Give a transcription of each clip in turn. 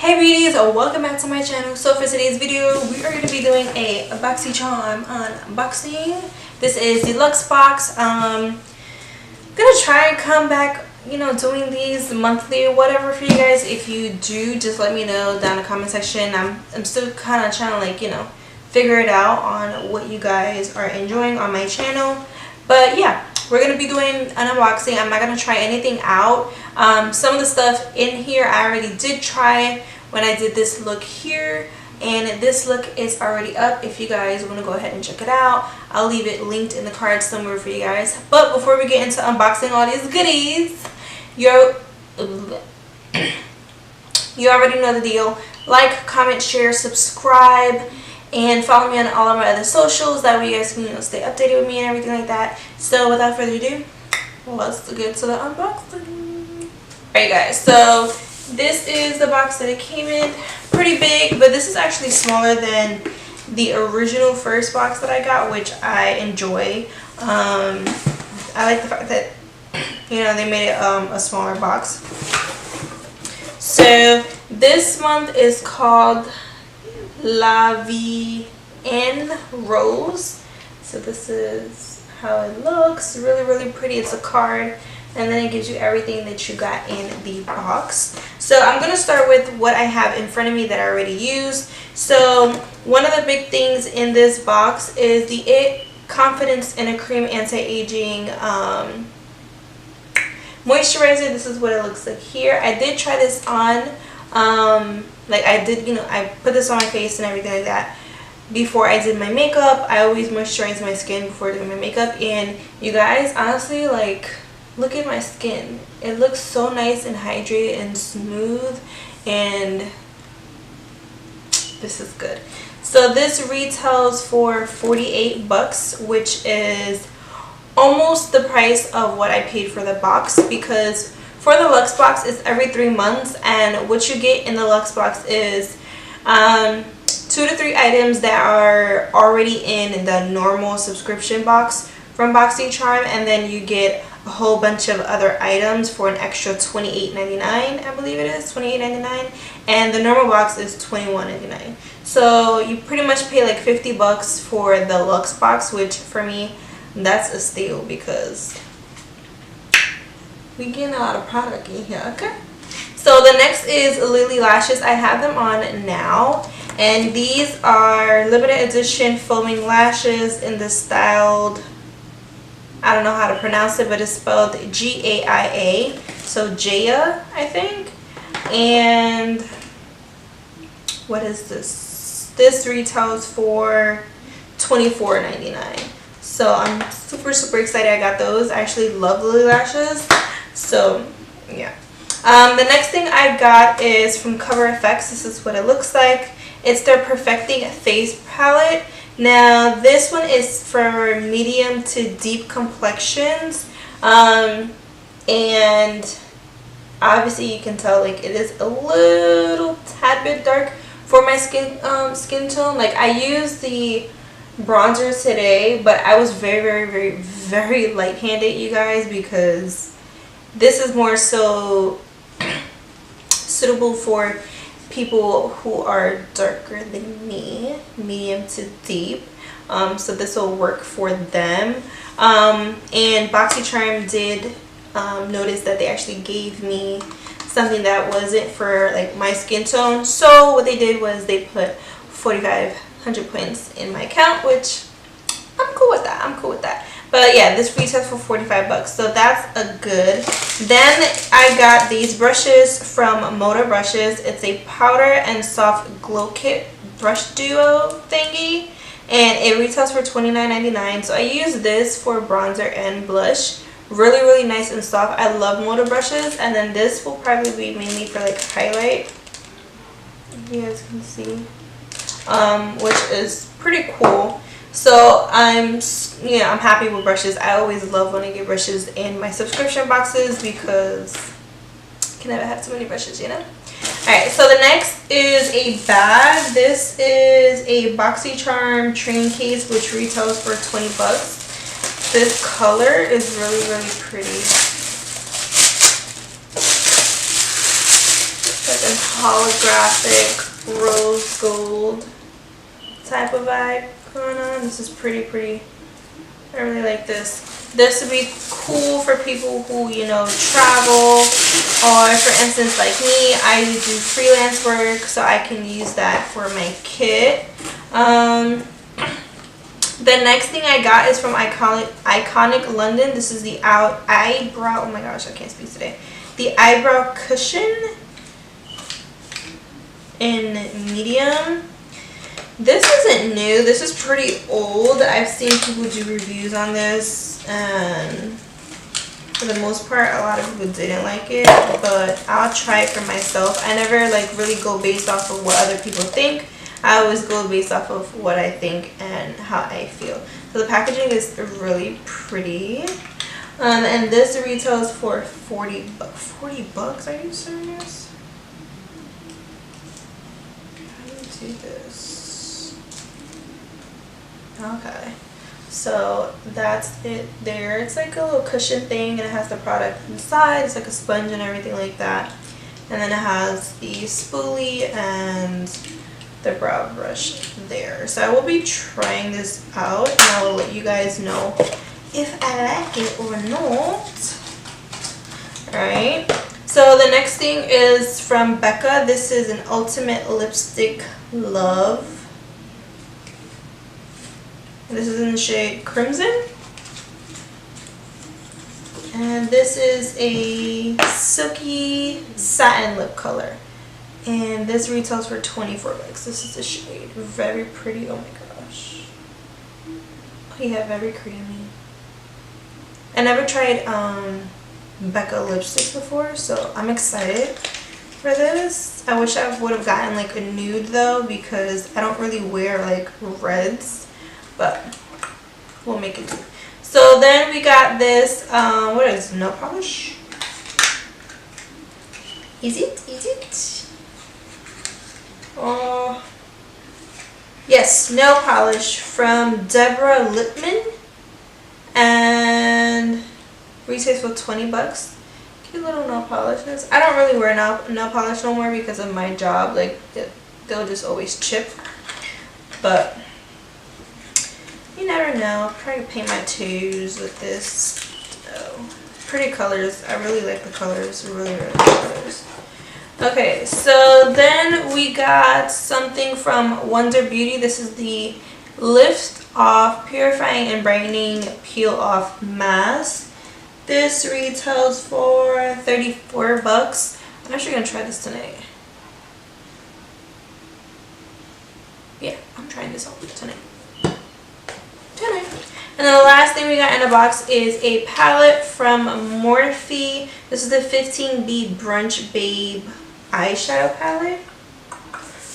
Hey beauties, welcome back to my channel. So for today's video, we are going to be doing a Boxycharm unboxing. This is the Luxe box. I'm going to try and come back, doing these monthly or whatever for you guys. If you do, just let me know down in the comment section. I'm still kind of trying to figure it out on what you guys are enjoying on my channel. But yeah, we're going to be doing an unboxing. I'm not going to try anything out. Some of the stuff in here I already did try when I did this look here, and this look is already up if you guys want to go ahead and check it out. I'll leave it linked in the card somewhere for you guys. But before we get into unboxing all these goodies, you already know the deal. Like, comment, share, subscribe, and follow me on all of my other socials. That way you guys can stay updated with me and everything like that. So without further ado, let's get to the unboxing. Alright guys, so this is the box that it came in. Pretty big, but this is actually smaller than the original first box that I got, which I enjoy. I like the fact that they made it a smaller box. So this month is called La Vie en Rose. So this is how it looks. Really pretty. It's a card, and then it gives you everything that you got in the box. So I'm going to start with what I have in front of me that I already used. So one of the big things in this box is the It Confidence in a Cream Anti-Aging Moisturizer. This is what it looks like here. I did try this on, I put this on my face and everything like that before I did my makeup. I always moisturize my skin before doing my makeup, and you guys, honestly, look at my skin. It looks so nice and hydrated and smooth, and this is good. So this retails for 48 bucks, which is almost the price of what I paid for the box, because for the Luxe box it's every 3 months, and what you get in the Luxe box is 2 to 3 items that are already in the normal subscription box from Boxycharm, and then you get a whole bunch of other items for an extra $28.99. I believe it is $28.99, and the normal box is $21.99. So you pretty much pay like 50 bucks for the Luxe box, which for me, that's a steal because we getting a lot of product in here. Okay, so the next is Lily lashes. I have them on now, and these are limited edition foaming lashes in the styled, I don't know how to pronounce it, but it's spelled G-A-I-A, so Jaya, I think. And what is this? This retails for $24.99. So I'm super excited I got those. I actually love Lily lashes, so yeah. The next thing I got is from Cover FX. This is what it looks like. It's their Perfecting Face Palette. Now this one is for medium to deep complexions, and obviously you can tell it is a little tad bit dark for my skin tone. I used the bronzer today, but I was very light-handed, you guys, because this is more so suitable for people who are darker than me, medium to deep, so this will work for them. And Boxycharm did notice that they actually gave me something that wasn't for my skin tone, so what they did was they put 4,500 points in my account, which I'm cool with that. But yeah, this retails for 45 bucks, so that's a good. Then I got these brushes from Moda Brushes. It's a powder and soft glow kit brush duo thingy, and it retails for $29.99. So I use this for bronzer and blush. Really nice and soft. I love Moda Brushes. And then this will probably be mainly for highlight, you guys can see, which is pretty cool. So I'm happy with brushes. I always love when I get brushes in my subscription boxes because you can never have too many brushes, Alright, so the next is a bag. This is a Boxycharm train case, which retails for 20 bucks. This color is really pretty. like a holographic rose gold type of vibe going on. This is pretty. I really like this. This would be cool for people who, you know, travel, or for instance like me, I do freelance work, so I can use that for my kit. The next thing I got is from Iconic London. This is the eyebrow, oh my gosh, I can't speak today. The eyebrow cushion in medium. This isn't new. This is pretty old. I've seen people do reviews on this, and for the most part, a lot of people didn't like it, but I'll try it for myself. I never like really go based off of what other people think. I always go based off of what I think and how I feel. So the packaging is really pretty. And this retails for 40 bucks. Are you serious? How do you do this? Okay, so that's it there. It's like a little cushion thing, and it has the product inside. It's like a sponge and everything like that. And then it has the spoolie and the brow brush there. So I will be trying this out, and I will let you guys know if I like it or not. Alright, so the next thing is from Becca. This is an Ultimate Lipstick Love. This is in the shade Crimson. And this is a silky satin lip color. And this retails for 24 bucks. This is the shade. Very pretty. Oh my gosh. Oh yeah, very creamy. I never tried Becca lipsticks before, so I'm excited for this. I wish I would have gotten like a nude though, because I don't really wear like reds. But we'll make it do. So then we got this, what is it? Nail polish? Is it? Oh, yes, nail polish from Deborah Lippmann, and retails for 20 bucks. Cute little nail polishes. I don't really wear nail polish no more because of my job. Like they'll just always chip, but you never know. I'll try to paint my toes with this. Oh, pretty colors. I really like the colors. Really like the colors. Okay, so then we got something from Wonder Beauty. This is the Lift Off Purifying and Brightening Peel Off Mask. This retails for 34 bucks. I'm actually going to try this tonight. Yeah, I'm trying this out tonight. And then the last thing we got in the box is a palette from Morphe. This is the 15B Brunch Babe eyeshadow palette,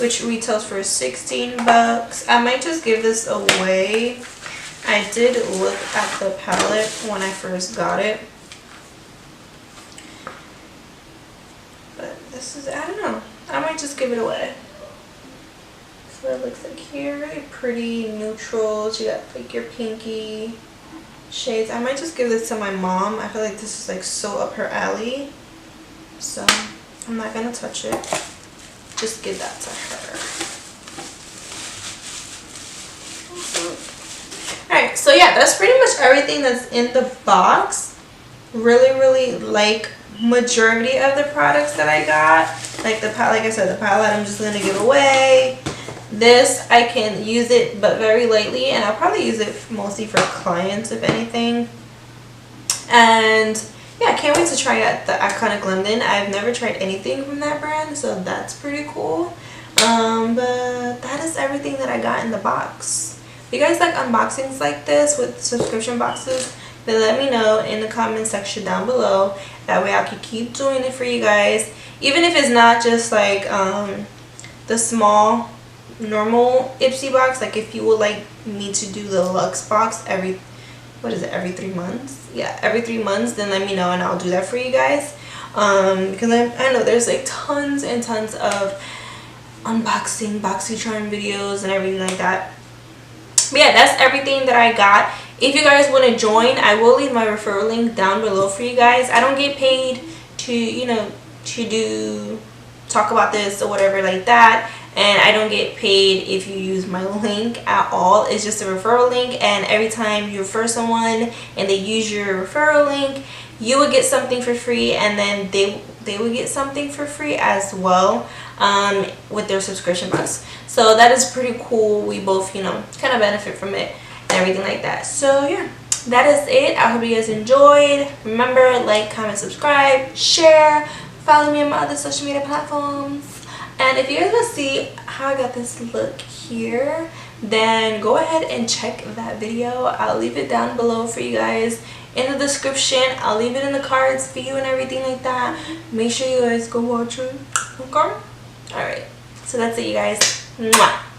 which retails for 16 bucks. I might just give this away. I did look at the palette when I first got it, but this is, I don't know, I might just give it away. So it looks like here, really pretty neutrals. You got like your pinky shades. I might just give this to my mom. I feel like this is like so up her alley, so I'm not gonna touch it. Just give that to her. Alright, so yeah, that's pretty much everything that's in the box. Really like majority of the products that I got. Like like I said, the palette I'm just gonna give away. This, I can use it but very lightly, and I'll probably use it mostly for clients if anything. And yeah, I can't wait to try out the Iconic London. I've never tried anything from that brand, so that's pretty cool. But that is everything that I got in the box. If you guys like unboxings like this with subscription boxes, then let me know in the comment section down below. That way I can keep doing it for you guys. Even if it's not just like the small normal Ipsy box, like if you would like me to do the Luxe box every 3 months? Yeah, every 3 months, then let me know and I'll do that for you guys. Because I know there's like tons and tons of unboxing Boxycharm videos and everything like that. But yeah, that's everything that I got. If you guys want to join, I will leave my referral link down below for you guys. I don't get paid to, you know, to do talk about this or whatever like that. And I don't get paid if you use my link at all. It's just a referral link, and every time you refer someone and they use your referral link, you will get something for free, and then they will get something for free as well with their subscription box. So that is pretty cool. We both, you know, kind of benefit from it and everything like that. So yeah, that is it. I hope you guys enjoyed. Remember, like, comment, subscribe, share, follow me on my other social media platforms. And if you guys want to see how I got this look here, then go ahead and check that video. I'll leave it down below for you guys in the description. I'll leave it in the cards for you and everything like that. Make sure you guys go watch it. Okay? Alright. So that's it, you guys. Mwah.